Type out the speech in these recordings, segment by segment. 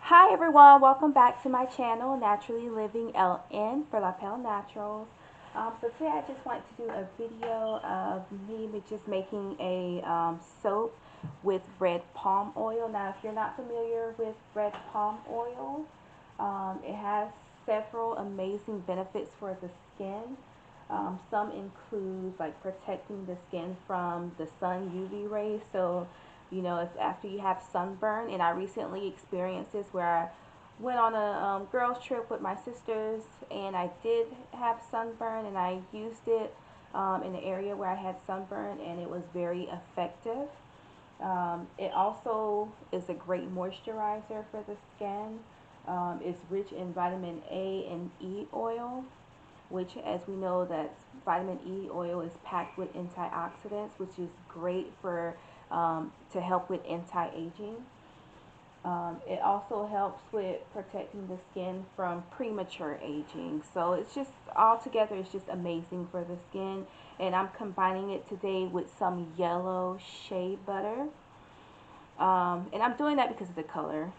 Hi everyone, welcome back to my channel, Naturally Living LN for La Pelle Naturals. So today I just want to do a video of me just making a soap with red palm oil. Now if you're not familiar with red palm oil, it has several amazing benefits for the skin. Some include like protecting the skin from the sun UV rays. So if after you have sunburn, and I recently experienced this where I went on a girls trip with my sisters, and I did have sunburn, and I used it in the area where I had sunburn, and it was very effective. It also is a great moisturizer for the skin. It's rich in vitamin A and E oil, which, as we know, that vitamin E oil is packed with antioxidants, which is great for to help with anti-aging. It also helps with protecting the skin from premature aging. So it's just all together, it's just amazing for the skin. And I'm combining it today with some yellow shea butter. And I'm doing that because of the color.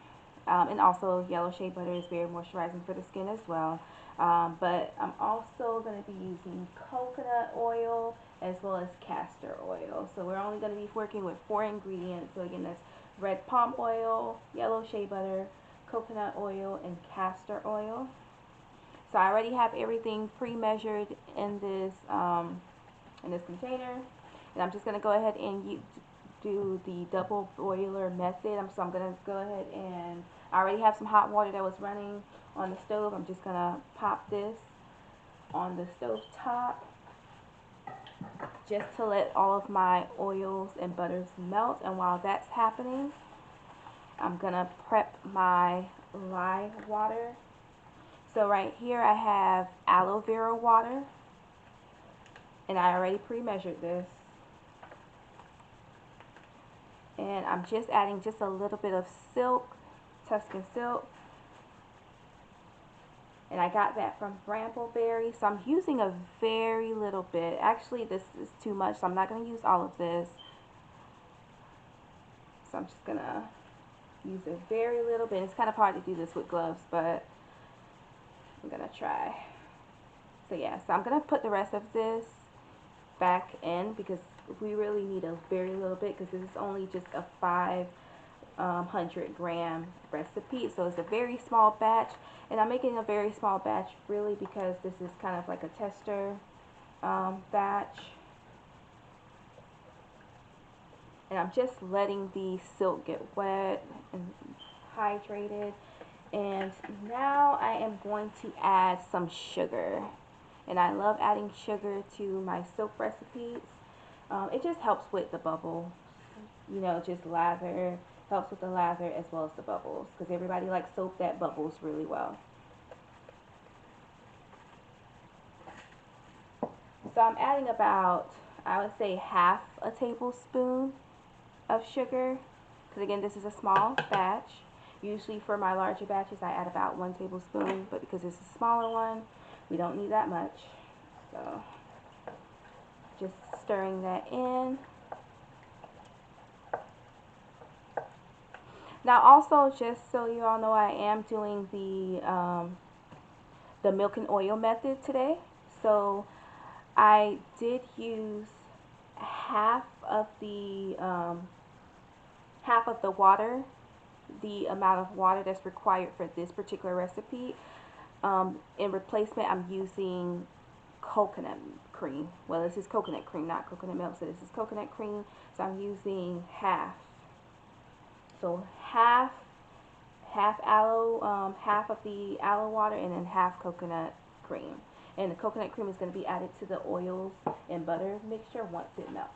And also yellow shea butter is very moisturizing for the skin as well. But I'm also going to be using coconut oil as well as castor oil. So we're only going to be working with 4 ingredients. So again, that's red palm oil, yellow shea butter, coconut oil, and castor oil. So I already have everything pre-measured in this container, and I'm just going to go ahead and do the double boiler method. So I'm going to go ahead and I already have some hot water that was running on the stove. I'm just going to pop this on the stove top just to let all of my oils and butters melt. And while that's happening, I'm going to prep my lye water. So right here I have aloe vera water, and I already pre-measured this. And I'm just adding just a little bit of silk, Tuscan silk. And I got that from Brambleberry. So I'm using a very little bit. Actually, this is too much, so I'm not going to use all of this. So I'm just going to use a very little bit. It's kind of hard to do this with gloves, but I'm going to try. So yeah, so I'm going to put the rest of this back in because we really need a very little bit, because this is only just a 500-gram recipe, so it's a very small batch. And I'm making a very small batch really because this is kind of like a tester batch, and I'm just letting the silk get wet and hydrated. And now I am going to add some sugar, and I love adding sugar to my soap recipes. It just helps with the bubble, just lather, helps with the lather as well as the bubbles, because everybody likes soap that bubbles really well. So I'm adding about, I would say, half a tablespoon of sugar, because again, this is a small batch. Usually for my larger batches I add about 1 tablespoon, but because this is a smaller one, we don't need that much. So just stirring that in. Now also, just so you all know, I am doing the milk and oil method today. So I did use half of the water, the amount of water that's required for this particular recipe. In replacement, I'm using coconut cream. Well, this is coconut cream, not coconut milk, so this is coconut cream. So I'm using half. So half aloe, half of the aloe water, and then half coconut cream. And the coconut cream is going to be added to the oils and butter mixture once it melts.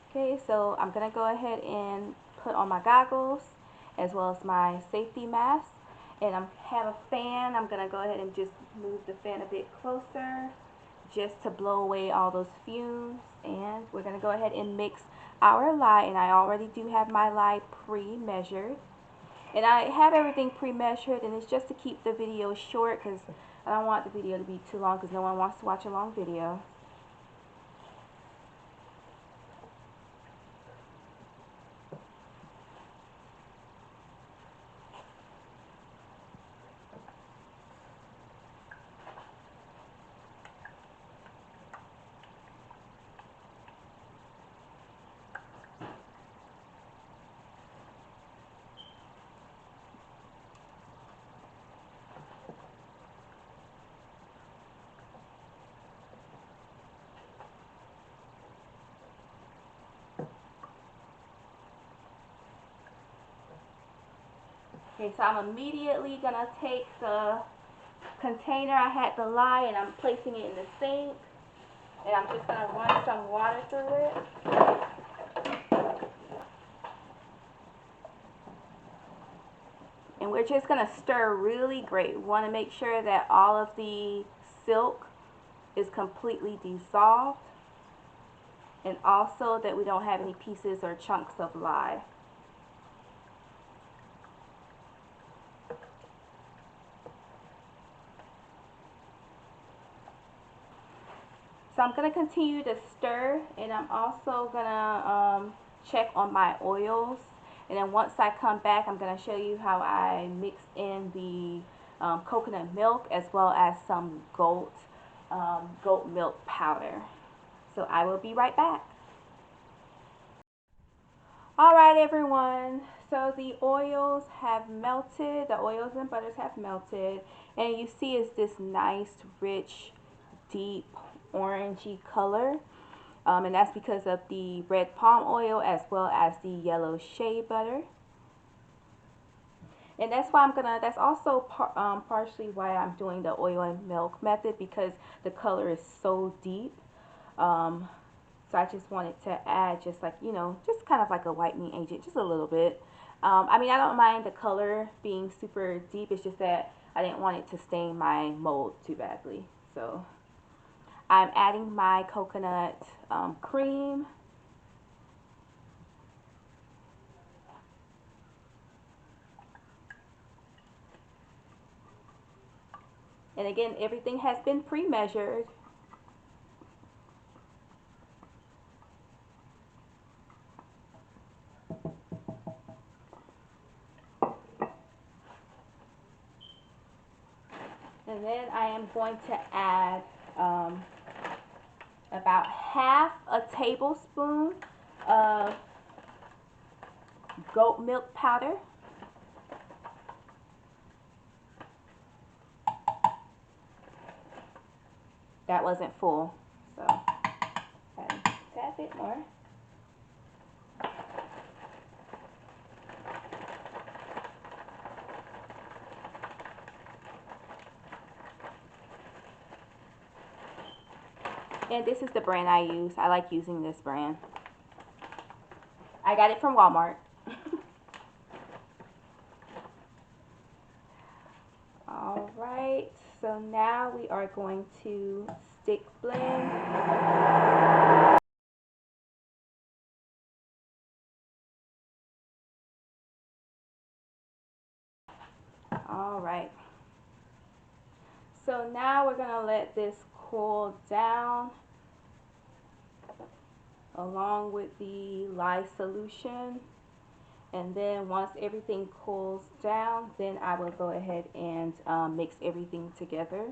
Okay, so I'm going to go ahead and put on my goggles as well as my safety mask. And I have a fan. I'm going to go ahead and just move the fan a bit closer just to blow away all those fumes. And we're going to go ahead and mix our lye. And I already do have my lye pre-measured. And I have everything pre-measured, and it's just to keep the video short, because I don't want the video to be too long, because no one wants to watch a long video. Okay, so I'm immediately gonna take the container I had the lye and I'm placing it in the sink, and I'm just gonna run some water through it. And we're just gonna stir really great. We want to make sure that all of the silk is completely dissolved, and also that we don't have any pieces or chunks of lye. So I'm going to continue to stir, and I'm also going to check on my oils. And then once I come back, I'm going to show you how I mix in the coconut milk as well as some goat milk powder. So I will be right back. Alright everyone, so the oils have melted, the oils and butters have melted, and you see it's this nice, rich, deep, orangey color, and that's because of the red palm oil as well as the yellow shea butter. And that's why that's also partially why I'm doing the oil and milk method, because the color is so deep. So I just wanted to add just like, just kind of like a whitening agent, just a little bit. I mean, I don't mind the color being super deep. It's just that I didn't want it to stain my mold too badly. So I'm adding my coconut cream. And again, everything has been pre-measured. And then I am going to add about half a tablespoon of goat milk powder. That wasn't full, so add a tad bit more. And this is the brand I use. I like using this brand. I got it from Walmart. Alright, so now we are going to stick blend. Alright, so now we're going to let this cool down along with the lye solution. And then once everything cools down, then I will go ahead and mix everything together.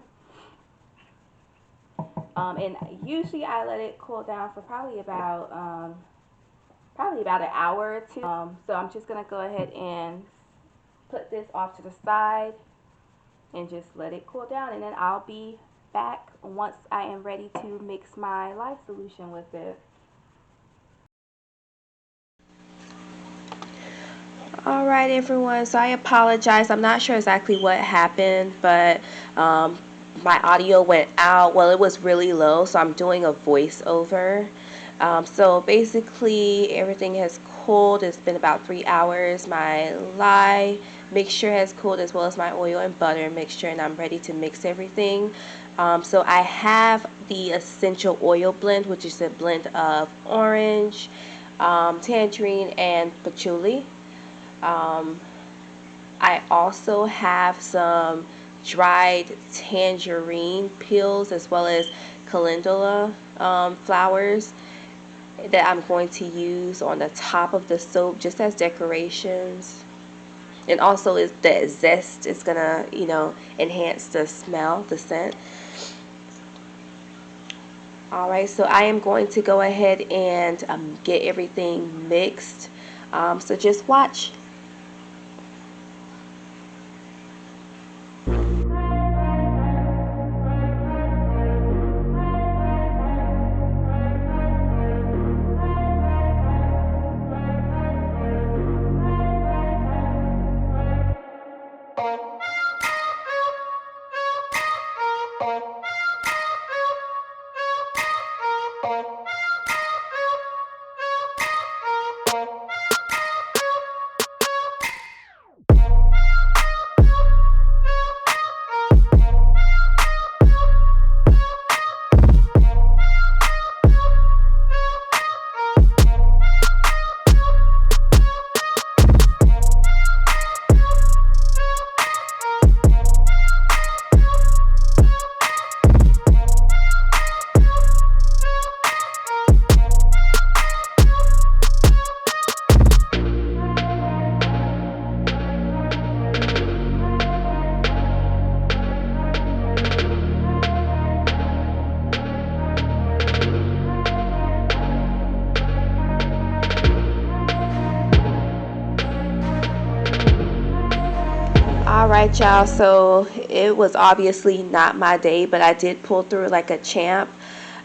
And usually I let it cool down for probably about an hour or two. So I'm just gonna go ahead and put this off to the side and just let it cool down, and then I'll be back once I am ready to mix my lye solution with it. Alright everyone, so I apologize. I'm not sure exactly what happened, but my audio went out. Well, it was really low, so I'm doing a voiceover. So basically everything has cooled. It's been about 3 hours. My lye mixture has cooled as well as my oil and butter mixture, and I'm ready to mix everything. So I have the essential oil blend, which is a blend of orange, tangerine, and patchouli. I also have some dried tangerine peels as well as calendula flowers that I'm going to use on the top of the soap just as decorations. And also is the zest is gonna, enhance the smell, the scent. Alright, so I am going to go ahead and get everything mixed. So just watch. Alright, y'all, so it was obviously not my day, but I did pull through like a champ.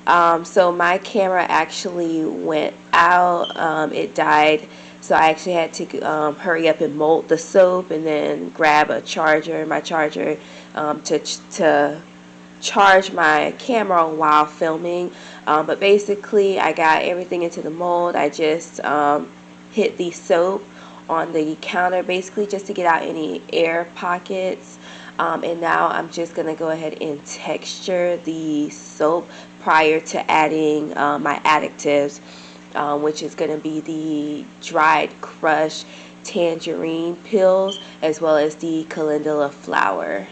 So my camera actually went out, it died, so I actually had to hurry up and mold the soap and then grab a charger, my charger, to charge my camera while filming. But basically I got everything into the mold. I just hit the soap on the counter basically just to get out any air pockets, and now I'm just gonna go ahead and texture the soap prior to adding my additives, which is going to be the dried crushed tangerine peels as well as the calendula flower.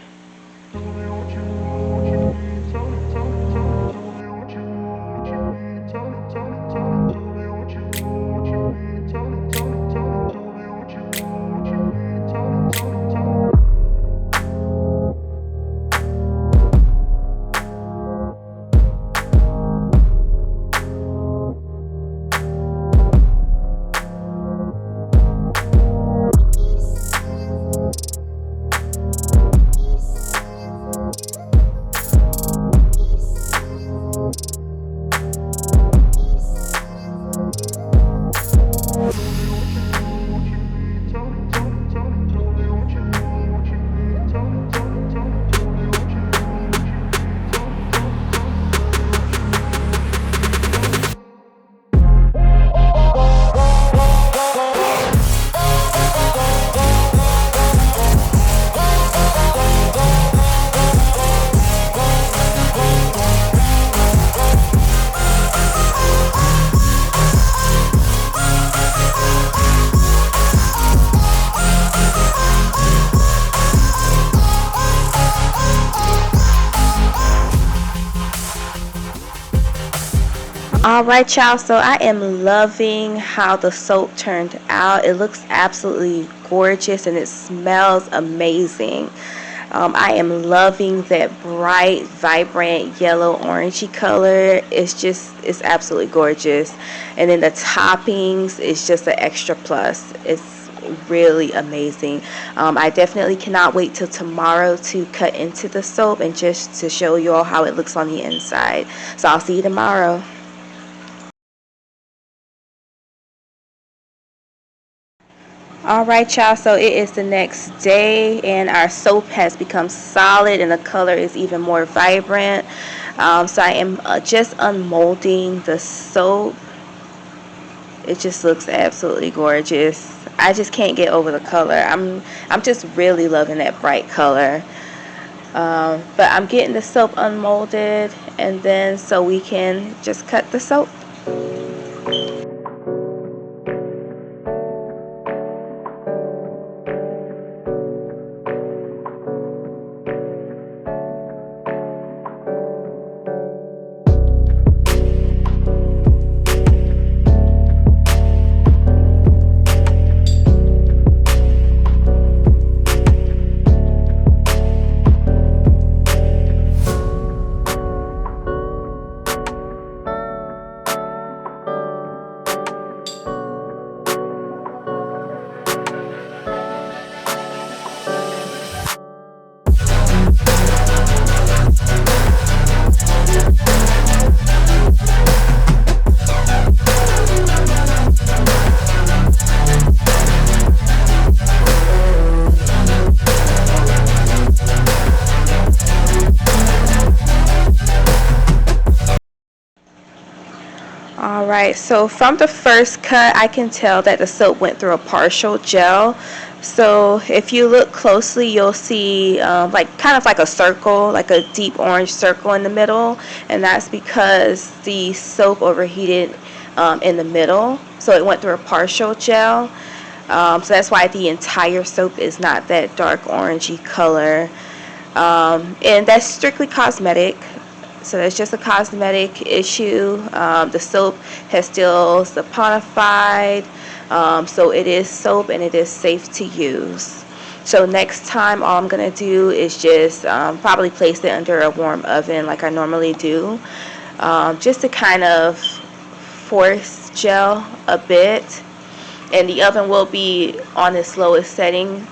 Alright, y'all, so I am loving how the soap turned out. It looks absolutely gorgeous and it smells amazing. I am loving that bright, vibrant yellow orangey color. It's absolutely gorgeous. And then the toppings is just an extra plus. It's really amazing. I definitely cannot wait till tomorrow to cut into the soap and just to show you all how it looks on the inside. So I'll see you tomorrow. Alright, y'all, so it is the next day and our soap has become solid and the color is even more vibrant. So I am just unmolding the soap. It just looks absolutely gorgeous. I just can't get over the color. I'm just really loving that bright color. But I'm getting the soap unmolded and then so we can just cut the soap. Alright, so from the first cut, I can tell that the soap went through a partial gel. So if you look closely, you'll see like kind of like a circle, like a deep orange circle in the middle, and that's because the soap overheated in the middle, so it went through a partial gel. So that's why the entire soap is not that dark orangey color, and that's strictly cosmetic. So it's just a cosmetic issue. The soap has still saponified, so it is soap and it is safe to use. So next time all I'm going to do is just probably place it under a warm oven like I normally do, just to kind of force gel a bit. And the oven will be on its lowest setting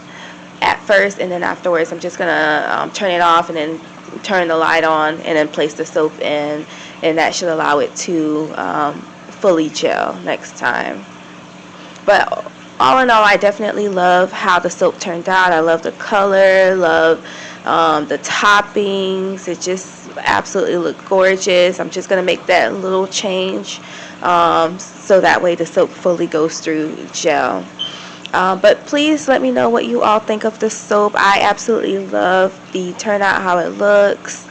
at first, and then afterwards I'm just gonna turn it off and then turn the light on and then place the soap in, and that should allow it to fully gel next time. But all in all, I definitely love how the soap turned out. I love the color, love the toppings. It just absolutely looked gorgeous. I'm just going to make that little change so that way the soap fully goes through gel. But please let me know what you all think of the soap. I absolutely love the turnout, how it looks,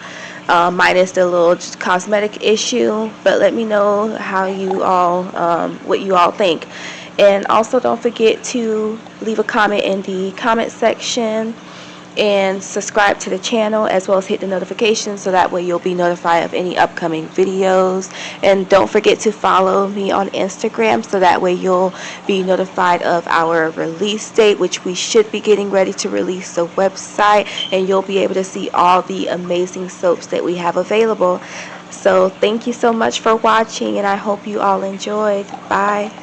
minus the little cosmetic issue. But let me know how you all, what you all think. And also don't forget to leave a comment in the comment section and subscribe to the channel, as well as hit the notifications so that way you'll be notified of any upcoming videos. And don't forget to follow me on Instagram so that way you'll be notified of our release date, which we should be getting ready to release the website, and you'll be able to see all the amazing soaps that we have available. So thank you so much for watching, and I hope you all enjoyed. Bye.